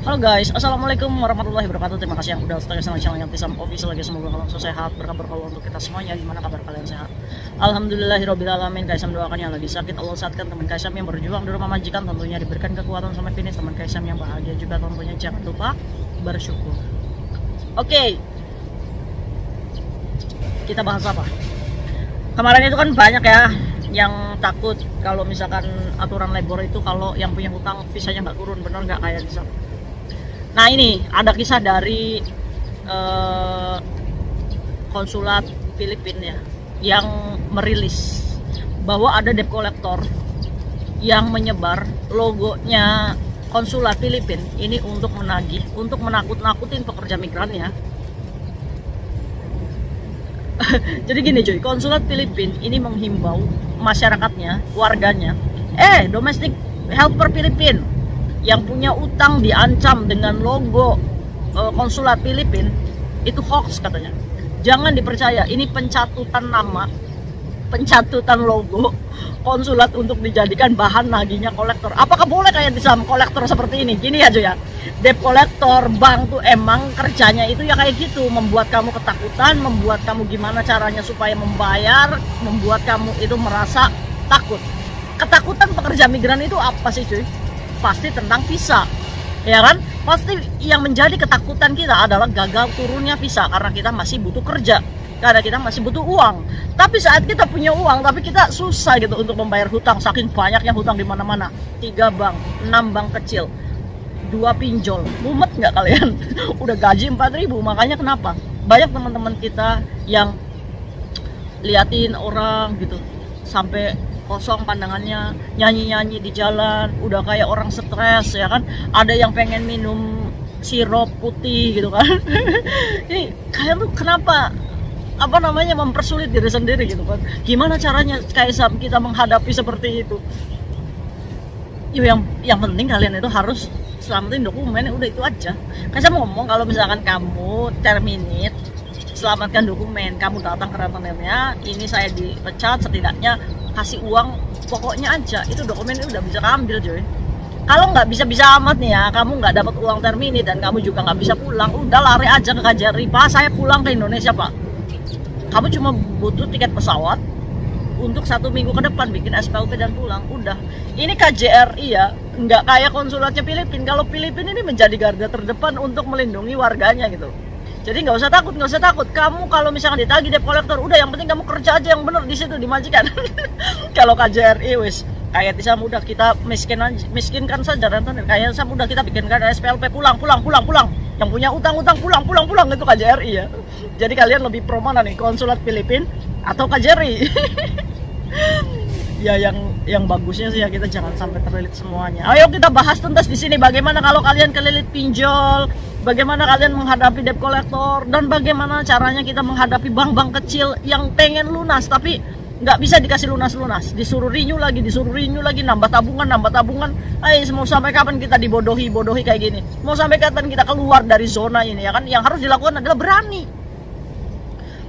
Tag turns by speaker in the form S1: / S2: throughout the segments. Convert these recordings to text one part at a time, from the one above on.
S1: Halo guys, assalamualaikum warahmatullahi wabarakatuh. Terima kasih yang udah stay sama channel yang Tisam Official lagi. Semoga kalian sehat, berkabar kalau untuk kita semuanya. Gimana kabar kalian, sehat? Alhamdulillahirobbilalamin. Kaisam doakan yang lagi sakit Allah sehatkan. Teman Kaisam yang berjuang di rumah majikan tentunya diberikan kekuatan sampai finish. Teman Kaisam yang bahagia juga tentunya jangan lupa bersyukur. Oke, kita bahas apa? Kemarin itu kan banyak ya yang takut kalau misalkan aturan labor itu kalau yang punya hutang visanya nggak turun, bener nggak kayak bisa? Nah ini ada kisah dari konsulat Filipina ya, yang merilis bahwa ada debt collector yang menyebar logonya konsulat Filipina ini untuk menagih, untuk menakut-nakutin pekerja migran ya. Jadi gini cuy, konsulat Filipina ini menghimbau masyarakatnya, warganya, domestic helper Filipina yang punya utang diancam dengan logo konsulat Filipina itu hoax katanya. Jangan dipercaya, ini pencatutan nama, pencatutan logo konsulat untuk dijadikan bahan nagihnya kolektor. Apakah boleh kayak di saham kolektor seperti ini? Gini aja ya, debt kolektor bank tuh emang kerjanya itu ya kayak gitu, membuat kamu ketakutan, membuat kamu gimana caranya supaya membayar, membuat kamu itu merasa takut. Ketakutan pekerja migran itu apa sih cuy? Pasti tentang visa, ya kan? Pasti yang menjadi ketakutan kita adalah gagal turunnya visa karena kita masih butuh kerja, karena kita masih butuh uang. Tapi saat kita punya uang, tapi kita susah gitu untuk membayar hutang, saking banyaknya hutang di mana-mana. 3 bank, 6 bank kecil, 2 pinjol, mumet nggak kalian? Udah gaji 4.000, makanya kenapa? Banyak teman-teman kita yang liatin orang gitu sampai kosong pandangannya, nyanyi-nyanyi di jalan, udah kayak orang stres ya kan. Ada yang pengen minum sirup putih gitu kan. Ini kalian tuh kenapa mempersulit diri sendiri gitu kan? Gimana caranya kayak kita menghadapi seperti itu? Yang penting kalian itu harus selamatin dokumen, udah itu aja. Kan saya mau ngomong kalau misalkan kamu terminate, selamatkan dokumen, kamu datang ke rentenirnya, ini saya dipecat, setidaknya kasih uang pokoknya aja, itu dokumennya udah bisa ambil coy. Kalau nggak bisa amat nih ya, kamu nggak dapat uang terminate dan kamu juga nggak bisa pulang, udah lari aja ke KJRI. Pak, saya pulang ke Indonesia pak. Kamu cuma butuh tiket pesawat untuk 1 minggu ke depan, bikin SPLP dan pulang, udah. Ini KJRI ya, nggak kayak konsulatnya Filipina. Kalau Filipina ini menjadi garda terdepan untuk melindungi warganya gitu. Jadi nggak usah takut, Kamu kalau misalkan ditagih debt collector, udah yang penting kamu kerja aja yang bener di situ di majikan. Kalau KJRI wis kayak bisa mudah kita miskinkan saja rentenir. Kayak saya mudah kita bikinkan SPLP, pulang. Yang punya utang pulang itu KJRI ya. Jadi kalian lebih pro mana nih, konsulat Filipina atau KJRI? Ya yang bagusnya sih ya kita jangan sampai terlilit semuanya. Ayo kita bahas tuntas di sini bagaimana kalau kalian kelilit pinjol, bagaimana kalian menghadapi debt collector, dan bagaimana caranya kita menghadapi bank-bank kecil yang pengen lunas tapi nggak bisa dikasih lunas, disuruh renew lagi, nambah tabungan. Mau sampai kapan kita dibodohi kayak gini? Mau sampai kapan kita keluar dari zona ini ya kan? Yang harus dilakukan adalah berani.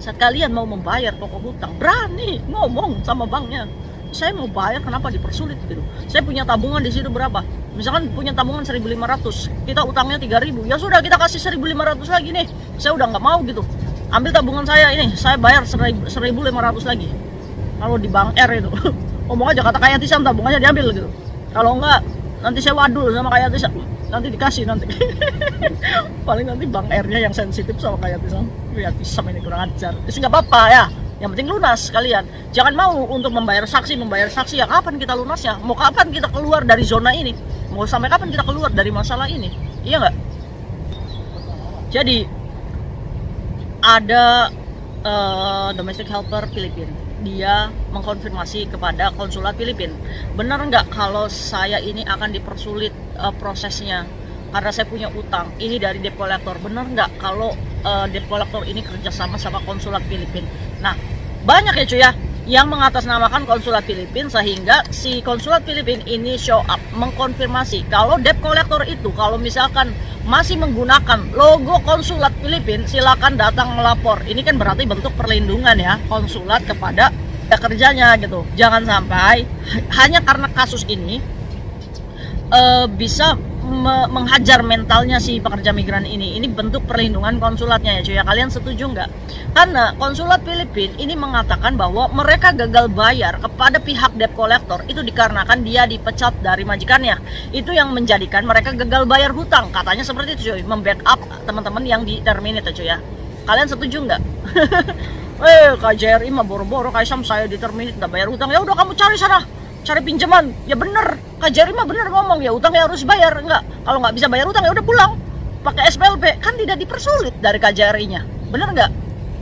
S1: Saat kalian mau membayar pokok hutang, berani ngomong sama banknya. Saya mau bayar, kenapa dipersulit gitu? Saya punya tabungan di situ berapa? Misalkan punya tabungan 1.500, kita utangnya 3.000, ya sudah kita kasih 1.500 lagi nih. Saya udah nggak mau gitu. Ambil tabungan saya ini, saya bayar 1.500 lagi. Kalau di Bank R itu, ngomong aja kata kayak Tisam, tabungannya diambil gitu. Kalau enggak, nanti saya wadul sama kayak Tisam. Nanti dikasih nanti. Paling nanti Bank R-nya yang sensitif sama kayak Tisam. Kayak Tisam ini kurang ajar. Terus nggak apa-apa ya. Yang penting lunas kalian. Jangan mau untuk membayar saksi ya. Kapan kita lunasnya? Mau kapan kita keluar dari zona ini? Mau sampai kapan kita keluar dari masalah ini? Iya nggak? Jadi ada domestic helper Filipina. Dia mengkonfirmasi kepada konsulat Filipina, benar nggak kalau saya ini akan dipersulit prosesnya karena saya punya utang ini dari debt collector? Benar nggak kalau debt collector ini kerjasama sama konsulat Filipina? Nah, banyak ya cuy ya yang mengatasnamakan konsulat Filipina, sehingga si konsulat Filipina ini show up mengkonfirmasi kalau debt collector itu kalau misalkan masih menggunakan logo konsulat Filipina, silakan datang melapor. Ini kan berarti bentuk perlindungan ya konsulat kepada kerjanya gitu. Jangan sampai hanya karena kasus ini bisa menghajar mentalnya si pekerja migran ini. Ini bentuk perlindungan konsulatnya ya cuy ya. Kalian setuju nggak? Karena konsulat Filipina ini mengatakan bahwa mereka gagal bayar kepada pihak debt collector itu dikarenakan dia dipecat dari majikannya. Itu yang menjadikan mereka gagal bayar hutang. Katanya seperti itu cuy, membackup teman-teman yang di terminate cuy ya. Kalian setuju nggak? KJRI mah boro-boro Kaisam saya di terminate nggak bayar hutang. Ya udah kamu cari sana, cari pinjaman. Ya bener, KJRI mah bener ngomong ya, utangnya harus bayar. Enggak, kalau nggak bisa bayar utang ya udah pulang pakai SPLP, kan tidak dipersulit dari KJRI-nya. Bener nggak?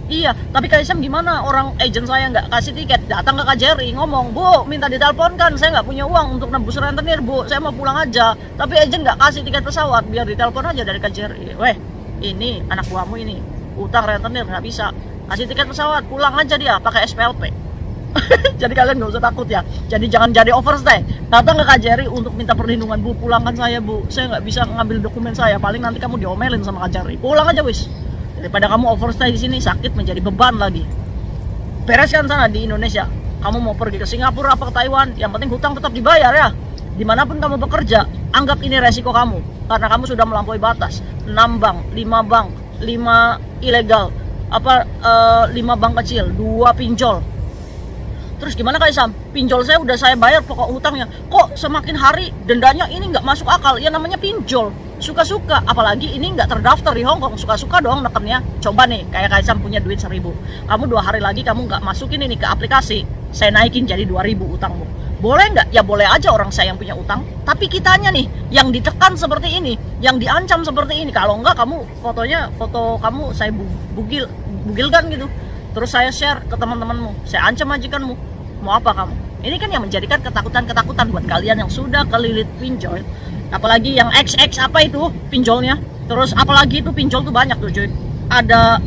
S1: Iya, tapi Kaisam gimana? Orang agent saya nggak kasih tiket, datang ke KJRI ngomong, Bu, minta diteleponkan, saya nggak punya uang untuk nebus rentenir, Bu, saya mau pulang aja. Tapi agent nggak kasih tiket pesawat, biar ditelepon aja dari KJRI. Weh, ini anak buahmu ini, utang rentenir nggak bisa, kasih tiket pesawat, pulang aja dia pakai SPLP. Jadi kalian nggak usah takut ya. Jadi jangan jadi overstay. Datang ke KJRI untuk minta perlindungan, Bu, pulangkan saya, Bu, saya nggak bisa ngambil dokumen saya, paling nanti kamu diomelin sama KJRI. Pulang aja wis. Daripada kamu overstay di sini sakit menjadi beban lagi. Bereskan sana di Indonesia. Kamu mau pergi ke Singapura apa ke Taiwan, yang penting hutang tetap dibayar ya. Dimanapun kamu bekerja, anggap ini resiko kamu karena kamu sudah melampaui batas. 6 bank, 5 bank, 5 ilegal, 5 bank kecil, 2 pinjol. Terus gimana Kaisam? Pinjol saya udah saya bayar pokok hutangnya. Kok semakin hari dendanya ini nggak masuk akal? Ya namanya pinjol. Suka-suka, apalagi ini nggak terdaftar di Hong Kong, suka-suka dong nekennya. Coba nih, kayak Kaisam punya duit 1.000, kamu 2 hari lagi kamu nggak masukin ini ke aplikasi, saya naikin jadi 2.000 utangmu. Boleh nggak? Ya boleh aja, orang saya yang punya utang. Tapi kitanya nih, yang ditekan seperti ini, yang diancam seperti ini. Kalau nggak kamu foto kamu saya bugilkan gitu. Terus saya share ke teman-temanmu, saya ancam majikanmu. Mau apa kamu? Ini kan yang menjadikan ketakutan-ketakutan buat kalian yang sudah kelilit pinjol. Apalagi yang XX apa itu pinjolnya. Terus apalagi itu pinjol tuh banyak tuh cuy. Ada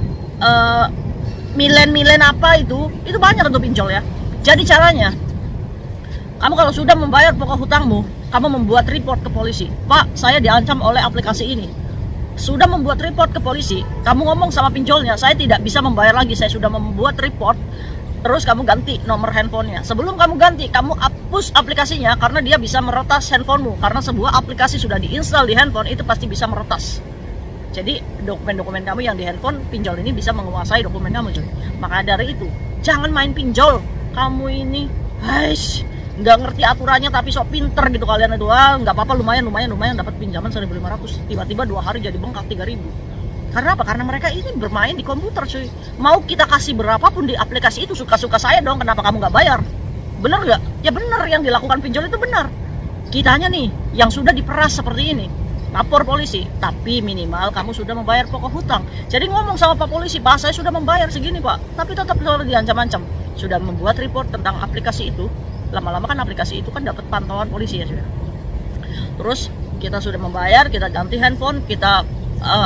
S1: milen apa itu banyak tuh pinjol ya. Jadi caranya, kamu kalau sudah membayar pokok hutangmu, kamu membuat report ke polisi. Pak, saya diancam oleh aplikasi ini. Sudah membuat report ke polisi, kamu ngomong sama pinjolnya, saya tidak bisa membayar lagi, saya sudah membuat report. Terus kamu ganti nomor handphonenya. Sebelum kamu ganti, kamu hapus aplikasinya karena dia bisa meretas handphonemu. Karena sebuah aplikasi sudah diinstal di handphone itu pasti bisa meretas. Jadi dokumen-dokumen kamu yang di handphone pinjol ini bisa menguasai dokumen kamu cuy. Maka dari itu, jangan main pinjol. Kamu ini, nggak ngerti aturannya tapi sok pinter gitu kalian itu. Nggak apa-apa, lumayan dapat pinjaman 1.500, tiba-tiba 2 hari jadi bengkak 3.000. Karena apa? Karena mereka ini bermain di komputer cuy. Mau kita kasih berapapun di aplikasi itu, suka-suka saya dong, kenapa kamu nggak bayar? Bener nggak? Ya bener, yang dilakukan pinjol itu benar. Kitanya nih yang sudah diperas seperti ini, lapor polisi, tapi minimal kamu sudah membayar pokok hutang. Jadi ngomong sama Pak Polisi, Pak saya sudah membayar segini Pak, tapi tetap selalu diancam-ancam. Sudah membuat report tentang aplikasi itu, lama-lama kan aplikasi itu kan dapat pantauan polisi ya sudah. Terus kita sudah membayar, kita ganti handphone, kita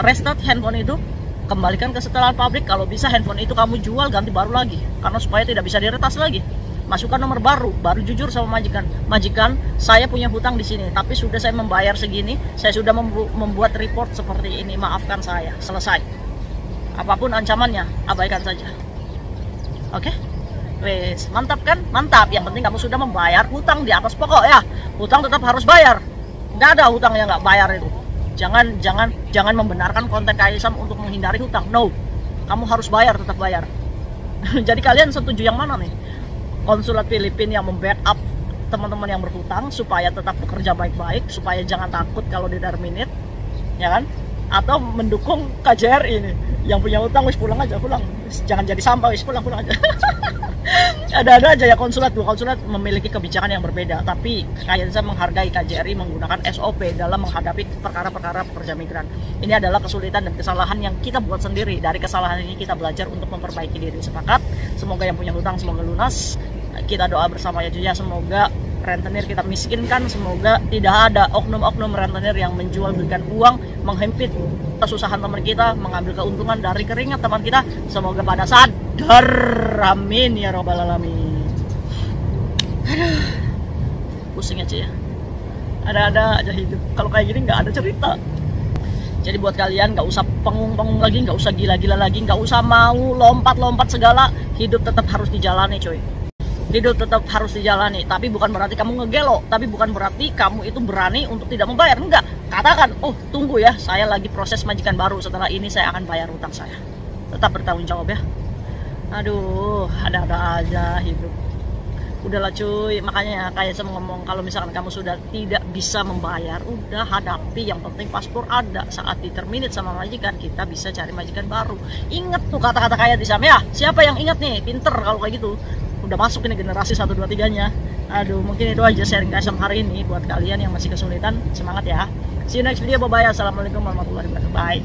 S1: restart handphone itu, kembalikan ke setelan pabrik. Kalau bisa handphone itu kamu jual, ganti baru lagi, karena supaya tidak bisa diretas lagi. Masukkan nomor baru jujur sama majikan, saya punya hutang di sini, tapi sudah saya membayar segini, saya sudah membuat report seperti ini, maafkan saya, selesai. Apapun ancamannya, abaikan saja. Oke? Wes, mantap kan? Mantap. Yang penting kamu sudah membayar hutang di atas pokok ya. Hutang tetap harus bayar. Nggak ada hutang yang nggak bayar itu. Jangan membenarkan konten Kaisam untuk menghindari hutang. No, kamu harus bayar, tetap bayar. Jadi kalian setuju yang mana nih? Konsulat Filipina yang membackup teman-teman yang berhutang supaya tetap bekerja baik-baik, supaya jangan takut kalau di terminate, ya kan? Atau mendukung KJRI ini yang punya hutang, wis pulang aja, pulang, jangan jadi sampah, wis pulang aja. Ada aja ya konsulat memiliki kebijakan yang berbeda, tapi kayak saya menghargai KJRI menggunakan SOP dalam menghadapi perkara-perkara pekerja migran. Ini adalah kesulitan dan kesalahan yang kita buat sendiri. Dari kesalahan ini kita belajar untuk memperbaiki diri. Sepakat? Semoga yang punya hutang semoga lunas. Kita doa bersama ya juga, semoga rentenir kita miskinkan, semoga tidak ada oknum-oknum rentenir yang menjual belikan uang, menghempit kesusahan teman kita, mengambil keuntungan dari keringat teman kita. Semoga pada sadar, amin ya robbal alamin. Aduh, pusing aja ya, ada aja hidup kalau kayak gini, nggak ada cerita. Jadi buat kalian nggak usah pengung-pengung lagi, nggak usah gila-gila lagi, nggak usah mau lompat-lompat segala, hidup tetap harus dijalani coy. hidup tetap harus dijalani, tapi bukan berarti kamu ngegelo, tapi bukan berarti kamu itu berani untuk tidak membayar. Enggak, katakan, oh tunggu ya, saya lagi proses majikan baru, setelah ini saya akan bayar utang saya. Tetap bertanggung jawab ya. Aduh, ada-ada aja hidup. Udahlah cuy, makanya kayak saya ngomong, kalau misalkan kamu sudah tidak bisa membayar, udah hadapi, yang penting paspor ada. Saat diterminate sama majikan, kita bisa cari majikan baru. Ingat tuh kata-kata kayak di Sam ya, siapa yang ingat nih, pinter kalau kayak gitu. Udah masuk ini generasi 1, 2, 3 nya. Aduh, mungkin itu aja sharing Kaisam hari ini buat kalian yang masih kesulitan. Semangat ya, see you next video, bye bye, assalamualaikum warahmatullahi wabarakatuh, bye.